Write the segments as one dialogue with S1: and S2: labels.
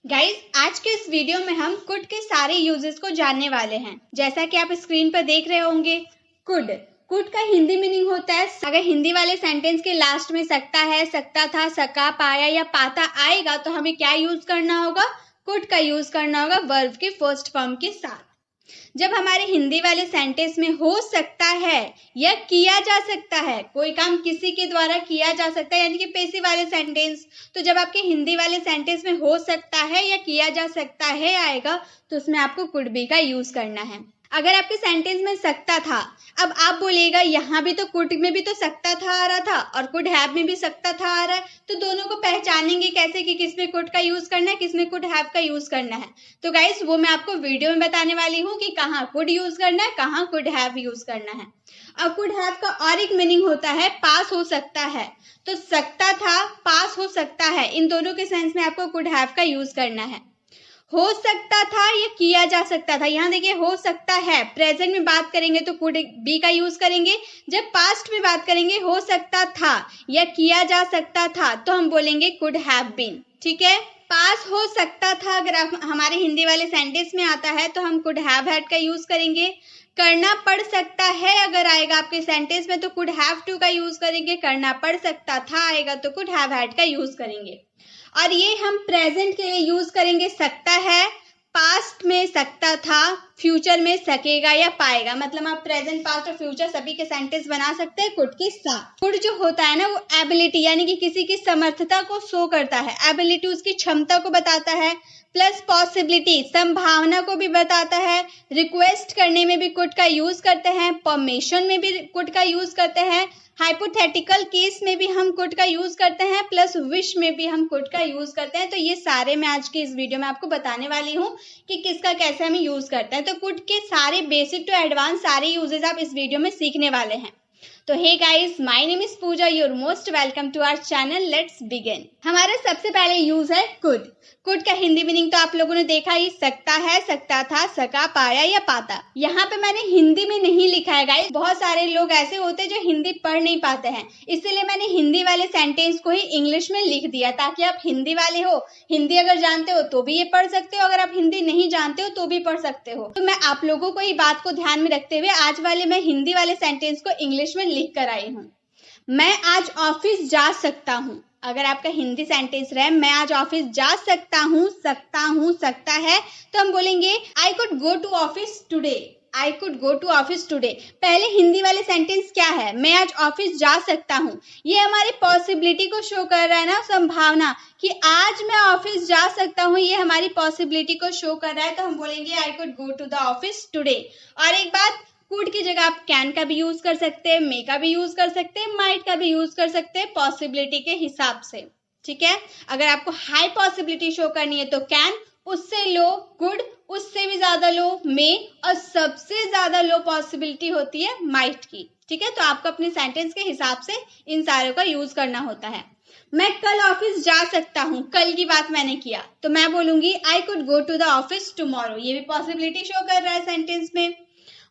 S1: Guys, आज के इस वीडियो में हम कुड के सारे यूजेस को जानने वाले हैं। जैसा कि आप स्क्रीन पर देख रहे होंगे, कुड कुड का हिंदी मीनिंग होता है, अगर हिंदी वाले सेंटेंस के लास्ट में सकता है, सकता था, सका, पाया या पाता आएगा तो हमें क्या यूज करना होगा? कुड का यूज करना होगा वर्ब के फर्स्ट फॉर्म के साथ। जब हमारे हिंदी वाले सेंटेंस में हो सकता है या किया जा सकता है, कोई काम किसी के द्वारा किया जा सकता है यानी कि पैसिव वाले सेंटेंस, तो जब आपके हिंदी वाले सेंटेंस में हो सकता है या किया जा सकता है आएगा तो उसमें आपको कुड बी का यूज करना है। अगर आपके सेंटेंस में सकता था, अब आप बोलिएगा यहाँ भी तो कुड में भी तो सकता था आ रहा था और कुड हैव में भी सकता था आ रहा है, तो दोनों को पहचानेंगे कैसे कि किसमें कुड का यूज करना है, किसमें कुड हैव का यूज करना है। तो गाइस, वो मैं आपको वीडियो में बताने वाली हूँ कि कहाँ कुड यूज करना है, कहाँ कुड हैव यूज करना है। अब कुड हैव का और एक मीनिंग होता है पास हो सकता है, तो सकता था, पास हो सकता है, इन दोनों के सेंस में आपको कुड हैव का यूज करना है। हो सकता था या किया जा सकता था, यहाँ देखिए हो सकता है, प्रेजेंट में बात करेंगे तो कुड बी का यूज करेंगे। जब पास्ट में बात करेंगे हो सकता था या किया जा सकता था तो हम बोलेंगे कुड हैव बीन। ठीक है, पास हो सकता था अगर आप हमारे हिंदी वाले सेंटेंस में आता है तो हम कुड हैव हैड का यूज करेंगे। करना पड़ सकता है अगर आएगा आपके सेंटेंस में तो कुड हैव टू का यूज करेंगे। करना पड़ सकता था आएगा तो कुड हैव हैड का यूज करेंगे। और ये हम प्रेजेंट के लिए यूज करेंगे सकता है, पास्ट में सकता था, फ्यूचर में सकेगा या पाएगा। मतलब आप प्रेजेंट, पास्ट और फ्यूचर सभी के सेंटेंस बना सकते हैं कुड के साथ। कुड जो होता है ना, वो एबिलिटी यानी कि किसी की समर्थता को शो करता है। एबिलिटी उसकी क्षमता को बताता है, प्लस पॉसिबिलिटी संभावना को भी बताता है। रिक्वेस्ट करने में भी कुड का यूज करते हैं, परमिशन में भी कुड का यूज करते हैं, हाइपोथेटिकल केस में भी हम कुड का यूज करते हैं, प्लस विश में भी हम कुड का यूज करते हैं। तो ये सारे मैं आज की इस वीडियो में आपको बताने वाली हूँ कि किसका कैसे हम यूज करते हैं। तो कुड के सारे बेसिक टू एडवांस सारे यूजेस आप इस वीडियो में सीखने वाले हैं। तो hey guys, my name is Pooja, your most welcome to our channel. Let's begin. हमारा सबसे पहले यूज है कुड। कुड का हिंदी मीनिंग तो आप लोगों ने देखा ही, सकता है, सकता था, सका, पाया या पाता। यहाँ पे मैंने हिंदी में नहीं लिखा है गाइस, बहुत सारे लोग ऐसे होते हैं जो हिंदी पढ़ नहीं पाते हैं, इसलिए मैंने हिंदी वाले सेंटेंस को ही इंग्लिश में लिख दिया ताकि आप हिंदी वाले हो, हिंदी अगर जानते हो तो भी ये पढ़ सकते हो, अगर आप हिंदी नहीं जानते हो तो भी पढ़ सकते हो। तो मैं आप लोगों को ये बात को ध्यान में रखते हुए आज वाले मैं हिंदी वाले सेंटेंस को इंग्लिश में लिख कर आई हूँ। मैं आज ऑफिस जा सकता हूँ। अगर आपका हिंदी सेंटेंस रहे मैं आज ऑफिस जा सकता हूँ, सकता है, तो हम बोलेंगे I could go to office today. I could go to office today. पहले हिंदी वाले सेंटेंस क्या है? मैं आज ऑफिस जा सकता हूँ। ये हमारी पॉसिबिलिटी को शो कर रहा है ना, संभावना कि आज मैं ऑफिस जा सकता हूँ, ये हमारी पॉसिबिलिटी को शो कर रहा है, तो हम बोलेंगे I could go to the office today. और एक बात, कुड की जगह आप कैन का भी यूज कर सकते हैं, मे का भी यूज कर सकते हैं, माइट का भी यूज कर सकते हैं पॉसिबिलिटी के हिसाब से। ठीक है, अगर आपको हाई पॉसिबिलिटी शो करनी है तो कैन, उससे लो कुड, उससे भी ज्यादा लो मे, और सबसे ज्यादा लो पॉसिबिलिटी होती है माइट की। ठीक है, तो आपको अपने सेंटेंस के हिसाब से इन सारों का यूज करना होता है। मैं कल ऑफिस जा सकता हूँ, कल की बात मैंने किया तो मैं बोलूंगी I could go to the office tomorrow. ये भी पॉसिबिलिटी शो कर रहा है सेंटेंस में।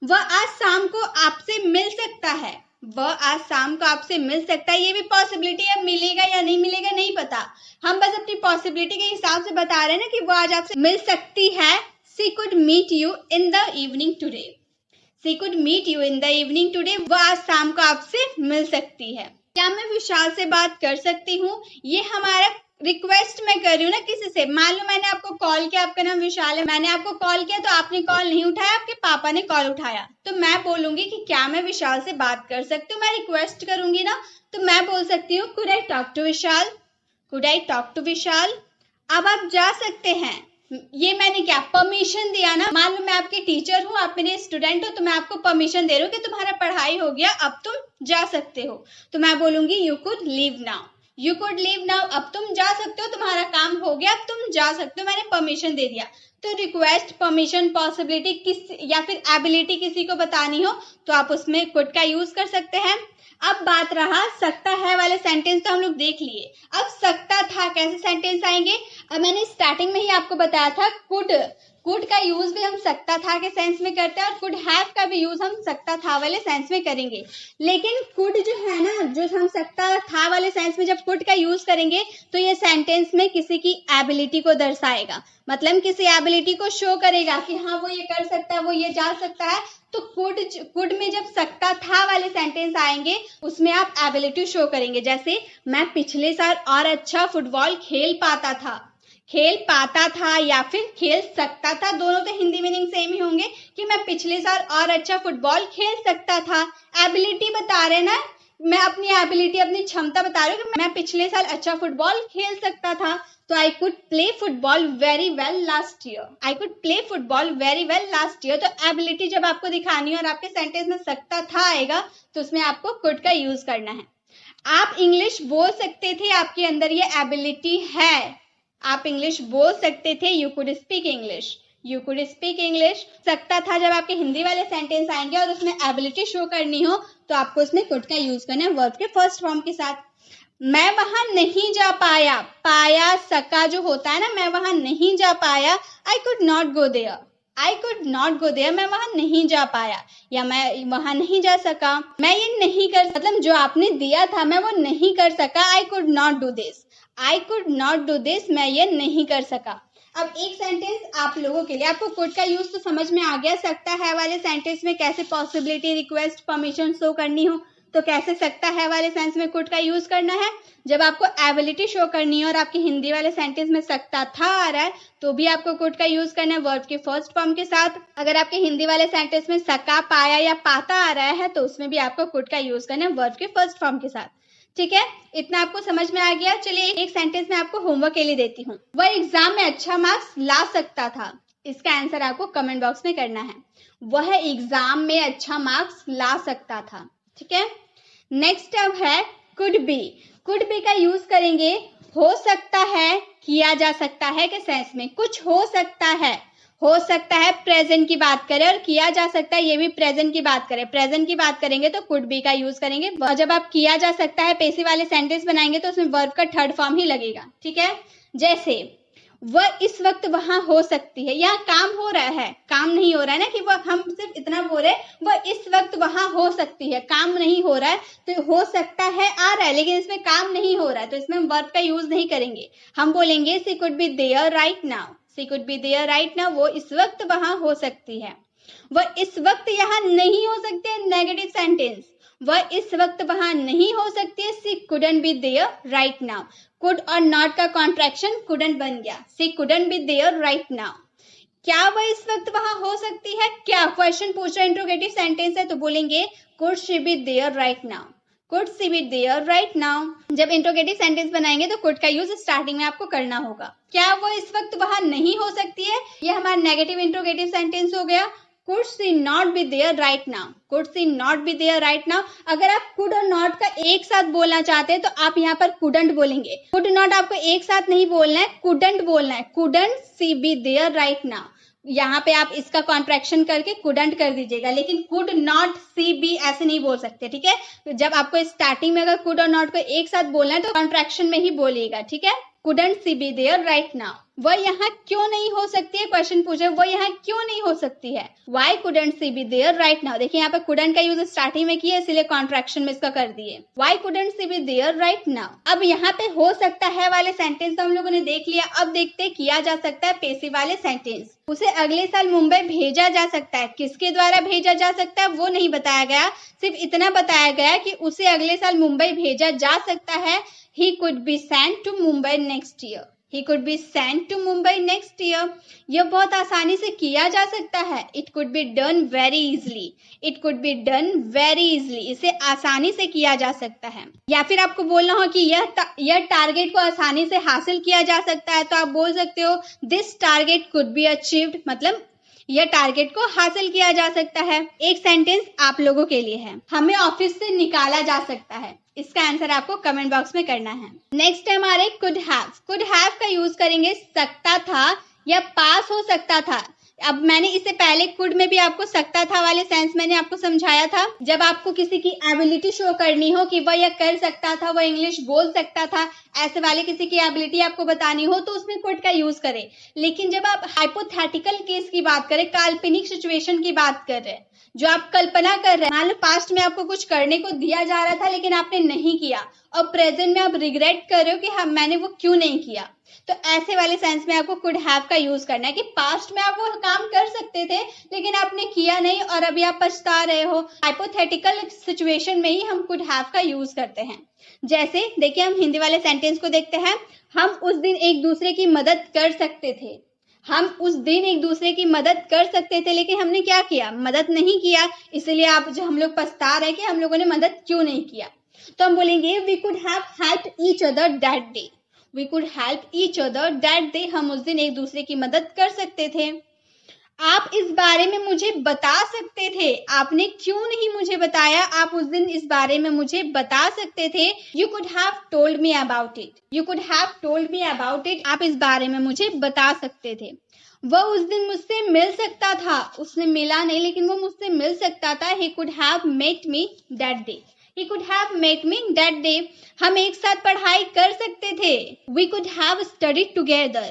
S1: वह आज शाम को आपसे मिल सकता है। वह आज शाम को आपसे मिल सकता है, ये भी पॉसिबिलिटी है, मिलेगा या नहीं मिलेगा नहीं पता, हम बस अपनी पॉसिबिलिटी के हिसाब से बता रहे हैं ना कि वो आज आपसे मिल सकती है। She could meet you in the evening today. She could meet you in the evening today. वह आज शाम को आपसे मिल सकती है। क्या मैं विशाल से बात कर सकती हूँ? ये हमारा रिक्वेस्ट मैं कर रही हूँ ना किसी से। मान लो मैंने आपको कॉल किया, आपका नाम विशाल है, मैंने आपको कॉल किया तो आपने कॉल नहीं उठाया, आपके पापा ने कॉल उठाया, तो मैं बोलूंगी कि क्या मैं विशाल से बात कर सकती हूँ। मैं रिक्वेस्ट करूंगी ना, तो मैं बोल सकती हूँ could I talk to Vishal, could I talk to Vishal. अब आप जा सकते हैं, ये मैंने क्या परमिशन दिया ना। मान लो मैं आपकी टीचर हूँ, आप मेरे स्टूडेंट हो, तो मैं आपको परमिशन दे रही हूँ कि तुम्हारा पढ़ाई हो गया, अब तुम जा सकते हो, तो मैं बोलूंगी you could leave now. You could leave now, अब तुम जा सकते हो, तुम्हारा काम हो गया, अब तुम जा सकते हो, मैंने परमिशन दे दिया। तो रिक्वेस्ट, परमिशन, पॉसिबिलिटी किस या फिर एबिलिटी किसी को बतानी हो तो आप उसमें कुड का यूज कर सकते हैं। अब बात रहा सकता है वाले सेंटेंस, तो हम लोग देख लिए। अब सकता था कैसे सेंटेंस आएंगे। अब मैंने स्टार्टिंग में ही आपको बताया था कुड का यूज भी हम सकता था के सेंस में करते हैं और कुड हैव का भी यूज हम सकता था वाले सेंस में करेंगे। लेकिन कुड जो है ना, जो हम सकता था वाले सेंस में जब कुड का यूज करेंगे तो ये सेंटेंस में किसी की एबिलिटी को दर्शाएगा, मतलब किसी एबिलिटी को शो करेगा कि हाँ वो ये कर सकता है, वो ये जा सकता है। तो कुड में जब सकता था वाले सेंटेंस आएंगे उसमें आप एबिलिटी शो करेंगे। जैसे मैं पिछले साल और अच्छा फुटबॉल खेल पाता था या फिर खेल सकता था, दोनों तो हिंदी मीनिंग सेम ही होंगे कि मैं पिछले साल और अच्छा फुटबॉल खेल सकता था। एबिलिटी बता रहे ना, मैं अपनी एबिलिटी, अपनी क्षमता बता रही हूँ कि मैं पिछले साल अच्छा फुटबॉल खेल सकता था। तो I could play football very well last year. तो एबिलिटी जब आपको दिखानी है और आपके सेंटेंस में सकता था आएगा तो उसमें आपको कुड का यूज करना है। आप इंग्लिश बोल सकते थे, आपके अंदर ये एबिलिटी है, आप इंग्लिश बोल सकते थे। You could speak English. सकता था जब आपके हिंदी वाले सेंटेंस आएंगे और उसमें एबिलिटी शो करनी हो तो आपको उसमें कुड का यूज करना है वर्ब के फर्स्ट फॉर्म के साथ। मैं वहां नहीं जा पाया सका जो होता है ना, मैं वहां नहीं जा पाया, I could not go there, मैं वहां नहीं जा पाया या मैं वहां नहीं जा सका। मैं ये नहीं कर, मतलब जो आपने दिया था मैं वो नहीं कर सका। आई कुड नॉट डू दिस, मैं ये नहीं कर सका। अब एक सेंटेंस आप लोगों के लिए, आपको कुड का यूज तो समझ में आ गया। सकता है वाले सेंटेंस में कैसे पॉसिबिलिटी, रिक्वेस्ट, परमिशन शो करनी हो तो कैसे सकता है वाले सेंस में कुड का यूज करना है। जब आपको एबिलिटी शो करनी है और आपके हिंदी वाले सेंटेंस में सकता था आ रहा है तो भी आपको कुड का यूज करना है वर्ब के फर्स्ट फॉर्म के साथ। अगर आपके हिंदी वाले सेंटेंस में सका, पाया या पाता आ रहा है तो उसमें भी आपको कुड का यूज करना है वर्ब के फर्स्ट फॉर्म के साथ। ठीक है, इतना आपको समझ में आ गया। चलिए एक सेंटेंस में आपको होमवर्क के लिए देती हूँ। वह एग्जाम में अच्छा मार्क्स ला सकता था, इसका आंसर आपको कमेंट बॉक्स में करना है। वह एग्जाम में अच्छा मार्क्स ला सकता था। ठीक है, नेक्स्ट अब है कुड बी का यूज करेंगे हो सकता है, किया जा सकता है के सेंस में। कुछ हो सकता है प्रेजेंट की बात करें, और किया जा सकता है ये भी प्रेजेंट की बात करें। प्रेजेंट की बात करेंगे तो कुड बी का यूज करेंगे। और जब आप किया जा सकता है पैसिव वाले सेंटेंस बनाएंगे तो उसमें वर्ब का थर्ड फॉर्म ही लगेगा। ठीक है, जैसे वह इस वक्त वहां हो सकती है, यहाँ काम हो रहा है, काम नहीं हो रहा है ना कि वह, हम सिर्फ इतना बोल रहे हैं वह इस वक्त वहां हो सकती है, काम नहीं हो रहा है। तो हो सकता है आ रहा है लेकिन इसमें काम नहीं हो रहा है तो इसमें हम वर्ब का यूज नहीं करेंगे। हम बोलेंगे she could be there right now, वो इस वक्त वहां हो सकती है। वह इस वक्त यहाँ नहीं हो सकती है, नेगेटिव सेंटेंस, वह इस वक्त वहां नहीं हो सकती है। She couldn't be there right now, could और नॉट का कॉन्ट्रैक्शन कुडंट बन गया। She couldn't be there right now. क्या वह इस वक्त वहां हो सकती है, क्या क्वेश्चन पूछ रहा है, इंट्रोगेटिव सेंटेंस है तो बोलेंगे could she be there right now, could she be there right now. जब इंट्रोगेटिव सेंटेंस बनाएंगे तो कुड का यूज स्टार्टिंग में आपको करना होगा। क्या वो इस वक्त वहां नहीं हो सकती है, ये हमारा नेगेटिव इंट्रोगेटिव सेंटेंस हो गया। Could she not be there right now, अगर आप कुड और नॉट का एक साथ बोलना चाहते हैं तो आप यहाँ पर कुडंट बोलेंगे। कुड नॉट आपको एक साथ नहीं बोलना है, कुडंट बोलना है। Couldn't she be there right now, यहाँ पे आप इसका कॉन्ट्रैक्शन करके कुडंट कर दीजिएगा, लेकिन कुड नॉट सी बी ऐसे नहीं बोल सकते। ठीक है, तो जब आपको स्टार्टिंग में अगर कुड और नॉट को एक साथ बोलना है तो कॉन्ट्रैक्शन में ही बोलिएगा। ठीक है, couldn't she be there right now. वह यहाँ क्यों नहीं हो सकती है, क्वेश्चन पूछे वह यहाँ क्यों नहीं हो सकती है, why couldn't she be there right now. देखिए यहाँ पे कुडंट का यूज स्टार्टिंग में किया इसलिए कॉन्ट्रैक्शन में इसका कर दिए, why couldn't she be there right now. अब यहाँ पे हो सकता है वाले सेंटेंस तो हम लोगों ने देख लिया। अब देखते हैं किया जा सकता है पैसिव वाले सेंटेंस। उसे अगले साल मुंबई भेजा जा सकता है, किसके द्वारा भेजा जा सकता है वो नहीं बताया गया, सिर्फ इतना बताया गया कि उसे अगले साल मुंबई भेजा जा सकता है। He could be sent to Mumbai next year. यह बहुत आसानी से किया जा सकता है। It could be done very easily. इसे आसानी से किया जा सकता है। या फिर आपको बोलना हो कि यह टारगेट को आसानी से हासिल किया जा सकता है तो आप बोल सकते हो This target could be achieved, मतलब यह टारगेट को हासिल किया जा सकता है। एक सेंटेंस आप लोगों के लिए है, हमें ऑफिस से निकाला जा सकता है, इसका आंसर आपको कमेंट बॉक्स में करना है। नेक्स्ट है हमारे कुड हैव का यूज करेंगे सकता था या पास हो सकता था। अब मैंने इससे पहले कुड में भी आपको सकता था वाले सेंस मैंने आपको समझाया था। जब आपको किसी की एबिलिटी शो करनी हो कि वह यह कर सकता था, वह इंग्लिश बोल सकता था, ऐसे वाले किसी की एबिलिटी आपको बतानी हो तो उसमें कुड का यूज करें। लेकिन जब आप हाइपोथेटिकल केस की बात करें, काल्पनिक सिचुएशन की बात कर रहे हैं, जो आप कल्पना कर रहे हैं, मान लो पास्ट में आपको कुछ करने को दिया जा रहा था लेकिन आपने नहीं किया और प्रेजेंट में आप रिग्रेट कर रहे हो कि मैंने वो क्यों नहीं किया, तो ऐसे वाले सेंस में आपको कुड हैव का यूज करना है कि पास्ट में आप वो काम कर सकते थे लेकिन आपने किया नहीं और अभी आप पछता रहे हो। हाइपोथेटिकल सिचुएशन में ही हम कुड हैव का यूज करते हैं। जैसे देखिए, हम हिंदी वाले सेंटेंस को देखते हैं। हम उस दिन एक दूसरे की मदद कर सकते थे। हम उस दिन एक दूसरे की मदद कर सकते थे लेकिन हमने क्या किया, मदद नहीं किया, इसलिए आप जो हम लोग पछता रहे कि हम लोगों ने मदद क्यों नहीं किया। तो हम बोलेंगे we could have helped each other that day. We could help each other that day. हम उस दिन एक दूसरे की मदद कर सकते थे। आप इस बारे में मुझे बता सकते थे। आपने क्यों नहीं मुझे बताया, आप उस दिन इस बारे में मुझे बता सकते थे। You could have told me about it. You could have told me about it. आप इस बारे में मुझे बता सकते थे। वह उस दिन मुझसे मिल सकता था। उसने मिला नहीं लेकिन वो मुझसे मिल सकता था। He could have met me that day. He could have met me that day. हम एक साथ पढ़ाई कर सकते थे। We could have studied together.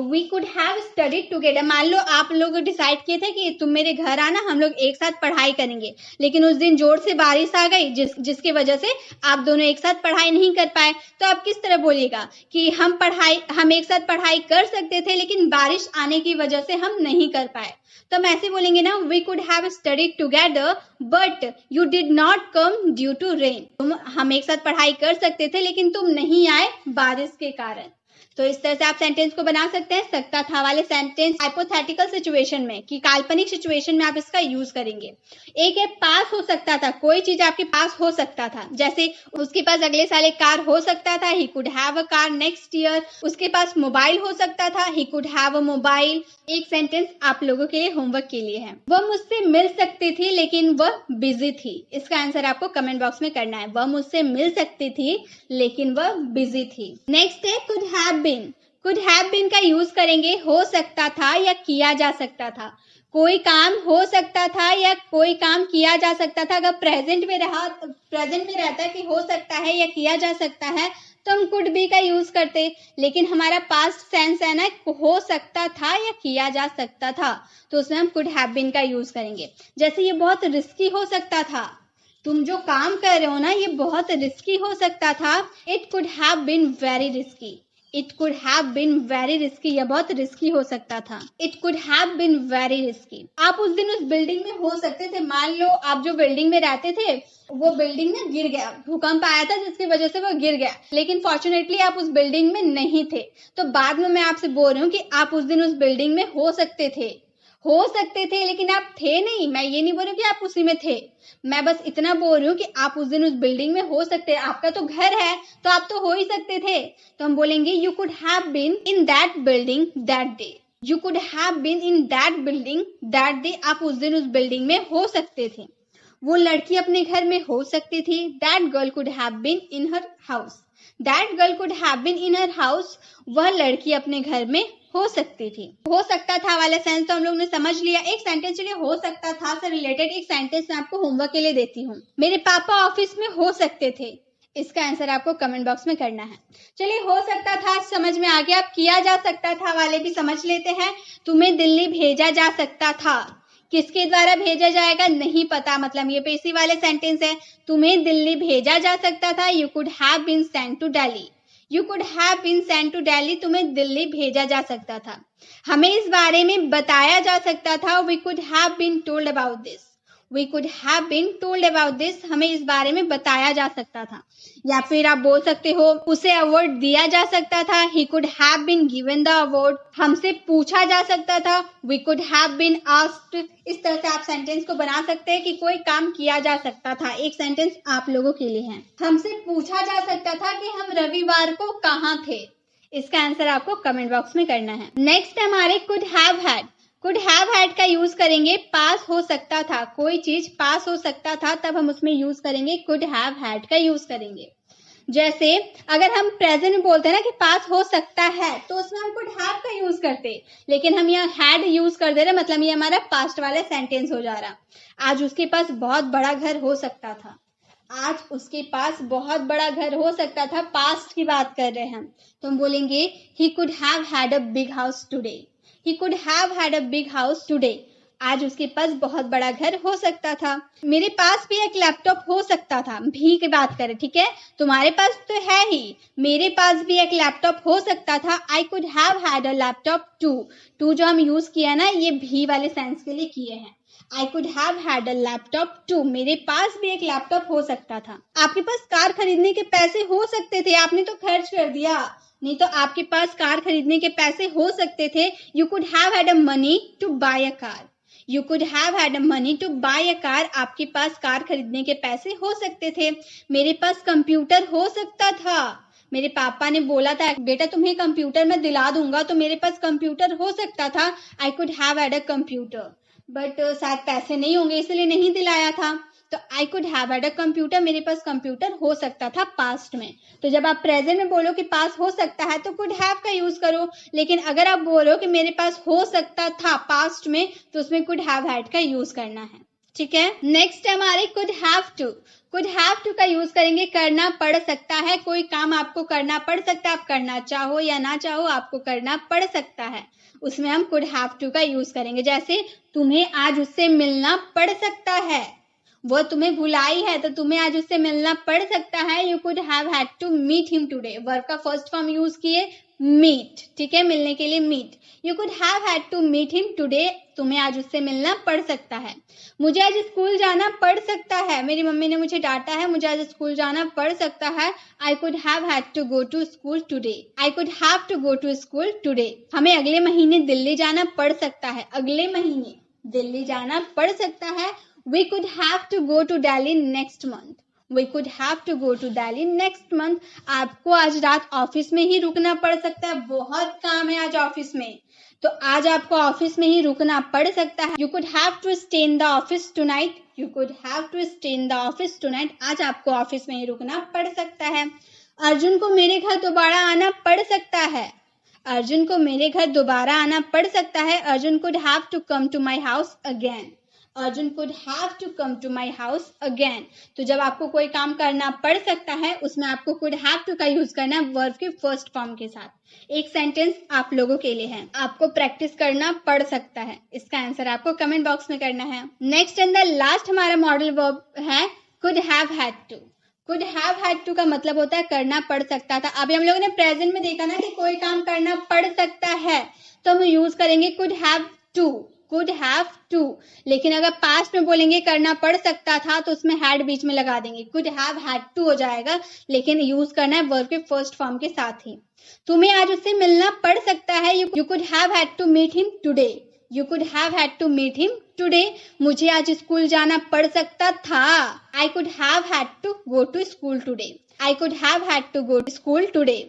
S1: We could have studied together. मान लो आप लोग डिसाइड किए थे कि तुम मेरे घर आना, हम लोग एक साथ पढ़ाई करेंगे, लेकिन उस दिन जोर से बारिश आ गई जिसकी वजह से आप दोनों एक साथ पढ़ाई नहीं कर पाए। तो आप किस तरह बोलिएगा कि हम एक साथ पढ़ाई कर सकते थे लेकिन बारिश आने की वजह से हम नहीं कर पाए। तो हम ऐसे बोलेंगे ना, we could have studied together but you did not come due to rain. हम एक साथ पढ़ाई कर सकते थे लेकिन तुम नहीं आए बारिश के कारण। तो इस तरह से आप सेंटेंस को बना सकते हैं। सकता था वाले सेंटेंस हाइपोथेटिकल सिचुएशन में, कि काल्पनिक सिचुएशन में आप इसका यूज करेंगे। एक है पास हो सकता था। कोई चीज आपके पास हो सकता था, जैसे उसके पास अगले साल एक कार हो सकता था। He could have a car next year. उसके पास मोबाइल हो सकता था। He could have a mobile. एक सेंटेंस आप लोगों के लिए होमवर्क के लिए है। वह मुझसे मिल सकती थी लेकिन वह बिजी थी। इसका आंसर आपको कमेंट बॉक्स में करना है। वह मुझसे मिल सकती थी लेकिन वह बिजी थी। नेक्स्ट है could have been. Could have been का यूज करेंगे हो सकता था या किया जा सकता था। कोई काम हो सकता था या कोई काम किया जा सकता था। अगर प्रेजेंट में रहता कि हो सकता है या किया जा सकता है तो हम कुड बी का यूज करते, लेकिन हमारा पास्ट सेंस है ना, हो सकता था या किया जा सकता था, तो उसमें हम कुड हैव बीन का यूज करेंगे। जैसे ये बहुत रिस्की हो सकता था। तुम जो काम कर रहे हो ना, ये बहुत रिस्की हो सकता था। It could have been very risky. It could have been very risky. यह बहुत रिस्की हो सकता था। It could have been very risky. आप उस दिन उस बिल्डिंग में हो सकते थे। मान लो आप जो बिल्डिंग में रहते थे वो बिल्डिंग ना गिर गया, भूकंप आया था जिसकी वजह से वो गिर गया, लेकिन फॉर्चुनेटली आप उस बिल्डिंग में नहीं थे। तो बाद में मैं आपसे बोल रही हूँ कि आप उस दिन उस बिल्डिंग में हो सकते थे लेकिन आप थे नहीं। मैं ये नहीं बोल रही हूँ कि आप उसी में थे, मैं बस इतना बोल रही हूँ कि आप उस दिन उस बिल्डिंग में हो सकते। आपका तो घर है तो आप तो हो ही सकते थे। तो हम बोलेंगे you could have been in that building that day. You could have been in that building that day. आप उस दिन उस बिल्डिंग में हो सकते थे। वो लड़की अपने घर में हो सकती थी। That girl could have been in her house. That girl could have been in her house. वह लड़की अपने घर में हो सकती थी। हो सकता था वाला सेंस तो हम लोग ने समझ लिया। एक सेंटेंस चलिए हो सकता था से रिलेटेड एक सेंटेंस मैं आपको होमवर्क के लिए देती हूँ। मेरे पापा ऑफिस में हो सकते थे। इसका आंसर आपको कमेंट बॉक्स में करना है। चलिए, हो सकता था समझ में आ गया। अब किया जा सकता था वाले भी समझ लेते हैं। तुम्हें दिल्ली भेजा जा सकता था। किसके द्वारा भेजा जाएगा नहीं पता, मतलब ये पेशी वाले सेंटेंस है। तुम्हें दिल्ली भेजा जा सकता था। You could have been sent to Delhi. You could have been sent to Delhi. तुम्हें दिल्ली भेजा जा सकता था। हमें इस बारे में बताया जा सकता था। We could have been told about this. We could have been told about this. हमें इस बारे में बताया जा सकता था। या फिर आप बोल सकते हो उसे अवार्ड दिया जा सकता था। He could have been given the award. हमसे पूछा जा सकता था। We could have been asked. इस तरह से आप सेंटेंस को बना सकते हैं कि कोई काम किया जा सकता था। एक सेंटेंस आप लोगों के लिए है। हमसे पूछा जा सकता था कि हम रविवार को कहाँ थे। इसका आंसर आपको कमेंट बॉक्स में करना है। नेक्स्ट हमारे could have had. Could have had का यूज करेंगे पास हो सकता था। कोई चीज पास हो सकता था तब हम उसमें यूज करेंगे कुड हैव हैड का यूज करेंगे। जैसे अगर हम प्रेजेंट में बोलते हैं ना कि पास हो सकता है, तो उसमें हम कुड हैव का यूज करते, लेकिन हम यहाँ हैड यूज कर दे रहे, मतलब ये हमारा पास्ट वाला सेंटेंस हो जा रहा। आज उसके पास बहुत बड़ा घर हो सकता था, आज उसके पास बहुत बड़ा घर हो सकता था, पास्ट की बात कर रहे हैं हम, तो हम बोलेंगे ही could have had a big house today. He could have had a big house today. आज उसके पास बहुत बड़ा घर हो सकता था। मेरे पास भी एक लैपटॉप हो सकता था, भी की बात करें, ठीक है, तुम्हारे पास तो है ही, मेरे पास भी एक लैपटॉप हो सकता था। I could have had a laptop too. Too जो हम यूज किया ना, ये भी वाले सेंस के लिए किए हैं। I could have had a laptop too, मेरे पास भी एक लैपटॉप हो सकता था। आपके पास कार खरीदने के पैसे हो सकते थे, आपने तो खर्च कर दिया, नहीं तो आपके पास कार खरीदने के पैसे हो सकते थे। You could have had a money to buy a car. You could have had a money to buy a car, आपके पास कार खरीदने के पैसे हो सकते थे। मेरे पास कंप्यूटर हो सकता था, मेरे पापा ने बोला था बेटा तुम्हें कंप्यूटर मैं दिला दूंगा, तो मेरे पास कंप्यूटर हो सकता था। I could have had a computer, but शायद पैसे नहीं होंगे इसलिए नहीं दिलाया था। तो आई could have had a computer, मेरे पास कंप्यूटर हो सकता था पास्ट में। तो जब आप प्रेजेंट में बोलो कि पास हो सकता है तो कुड हैव का यूज करो, लेकिन अगर आप बोलो कि मेरे पास हो सकता था पास्ट में, तो उसमें कुड हैव हैड का यूज करना है, ठीक है। नेक्स्ट है हमारे could have to. Could have to का यूज करेंगे करना पड़ सकता है, कोई काम आपको करना पड़ सकता है, आप करना चाहो या ना चाहो आपको करना पड़ सकता है, उसमें हम कुड हैव टू का यूज करेंगे। जैसे तुम्हें आज उससे मिलना पड़ सकता है, वो तुम्हें भुलाई है तो तुम्हें आज उससे मिलना पड़ सकता है। You could have had to meet him today, verb का फर्स्ट फॉर्म यूज किए मीट, ठीक है, मिलने के लिए meet. You could have had to meet him today, तुम्हें आज उससे मिलना पड़ सकता है। मुझे आज स्कूल जाना पड़ सकता है, मेरी मम्मी ने मुझे डांटा है, मुझे आज स्कूल जाना पड़ सकता है। I could have had to go to school today. I could have to go to school today. हमें अगले महीने दिल्ली जाना पड़ सकता है, अगले महीने दिल्ली जाना पड़ सकता है। We could have to go to Delhi next month. We could have to go to Delhi next month. आपको आज रात ऑफिस में ही रुकना पड़ सकता है, बहुत काम है आज ऑफिस में, तो आज आपको ऑफिस में ही रुकना पड़ सकता है। You could have to stay in the office tonight. You could have to stay in the office tonight. आज आपको ऑफिस में ही रुकना पड़ सकता है। अर्जुन को मेरे घर दोबारा आना पड़ सकता है। अर्जुन को मेरे घर दोबारा आना पड़ सकता है। Arjun could have to come to my house again. Arjun could have to come to my house again. तो जब आपको कोई काम करना पड़ सकता है, उसमें आपको कुड हैव टू का यूज करना है वर्ब के फर्स्ट फॉर्म के साथ। एक सेंटेंस आप लोगों के लिए है, आपको प्रैक्टिस करना पड़ सकता है, इसका आंसर आपको कमेंट बॉक्स में करना है। नेक्स्ट एंड द लास्ट हमारा मॉडल वर्ब है could have had to. Could have had to का मतलब होता है करना पड़ सकता था। अभी हम लोगों ने प्रेजेंट में देखा ना कि कोई काम करना पड़ सकता है, तो हम यूज करेंगे could have to, could have to. लेकिन अगर पास्ट में बोलेंगे करना पड़ सकता था, तो उसमें हैड बीच में लगा देंगे, कुड हैव हैड टू हो जाएगा, लेकिन यूज करना है वर्ब के फर्स्ट फॉर्म के साथ ही। तुम्हें आज उससे मिलना पड़ सकता है। You could have had to meet him today. You could have had to meet him today. मुझे आज स्कूल जाना पड़ सकता था। I could have had to go to school today. I could have had to go to school today.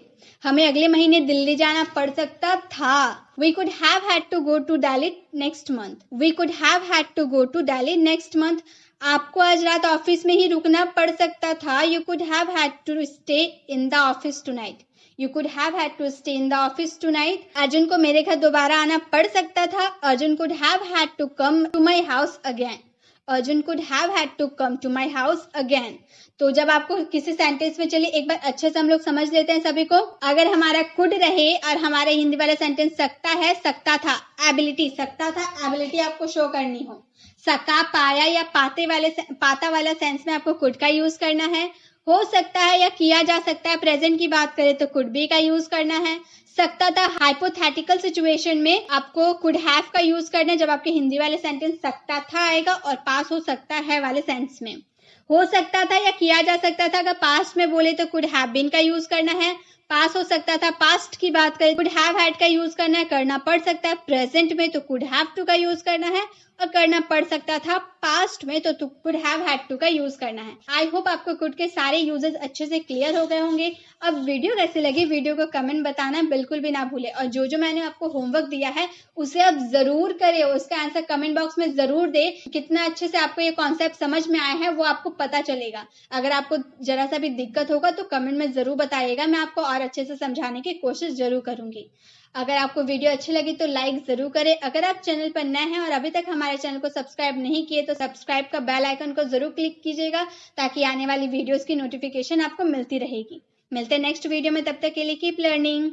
S1: हमें अगले महीने दिल्ली जाना पड़ सकता था। We could have had to go to Delhi next month. We could have had to go to Delhi next month. आपको आज रात ऑफिस में ही रुकना पड़ सकता था। You could have had to stay in the office tonight. You could have had to stay in the office tonight. Arjun को मेरे घर दोबारा आना पड़ सकता था। Arjun could have had to come to my house again. Arjun could have had to come to my house again. तो जब आपको किसी सेंटेंस में, चलिए एक बार अच्छे से हम लोग समझ लेते हैं सभी को। अगर हमारा कुड रहे और हमारा हिंदी वाला सेंटेंस सकता है, सकता था, एबिलिटी, सकता था एबिलिटी आपको शो करनी हो। सका, पाया या पाता वाला सेंस में आपको कुड का यूज करना है। हो सकता है या किया जा सकता है, प्रेजेंट की बात करें तो कुड बी का यूज करना है। सकता था हाइपोथेटिकल सिचुएशन में आपको कुड हैव का यूज करना है, जब आपके हिंदी वाले सेंटेंस सकता था आएगा, और पास हो सकता है वाले सेंस में हो सकता था या किया जा सकता था, अगर पास्ट में बोले तो कुड हैव बीन का यूज करना है। पास हो सकता था, पास्ट की बात करें कुड हैव हैड का यूज करना है, करना पड़ सकता है प्रेजेंट में तो कुड हैव टू का यूज करना है, और करना पड़ सकता था पास्ट में तो कुड हैव हैड टू का यूज करना है। आई होप आपको कुड के सारे यूजेस अच्छे से क्लियर हो गए होंगे। अब वीडियो कैसे लगी वीडियो को कमेंट बताना बिल्कुल भी ना भूले, और जो मैंने आपको होमवर्क दिया है उसे आप जरूर करें, उसका आंसर कमेंट बॉक्स में जरूर दे। कितना अच्छे से आपको ये कॉन्सेप्ट समझ में आया है वो आपको पता चलेगा। अगर आपको जरा सा भी दिक्कत होगा तो कमेंट में जरूर बताइएगा, मैं आपको और अच्छे से समझाने की कोशिश जरूर करूंगी। अगर आपको वीडियो अच्छी लगी तो लाइक जरूर करें। अगर आप चैनल पर नए हैं और अभी तक हमारे चैनल को सब्सक्राइब नहीं किए तो सब्सक्राइब का बेल आइकन को जरूर क्लिक कीजिएगा, ताकि आने वाली वीडियोस की नोटिफिकेशन आपको मिलती रहेगी। मिलते हैं नेक्स्ट वीडियो में, तब तक के लिए कीप लर्निंग।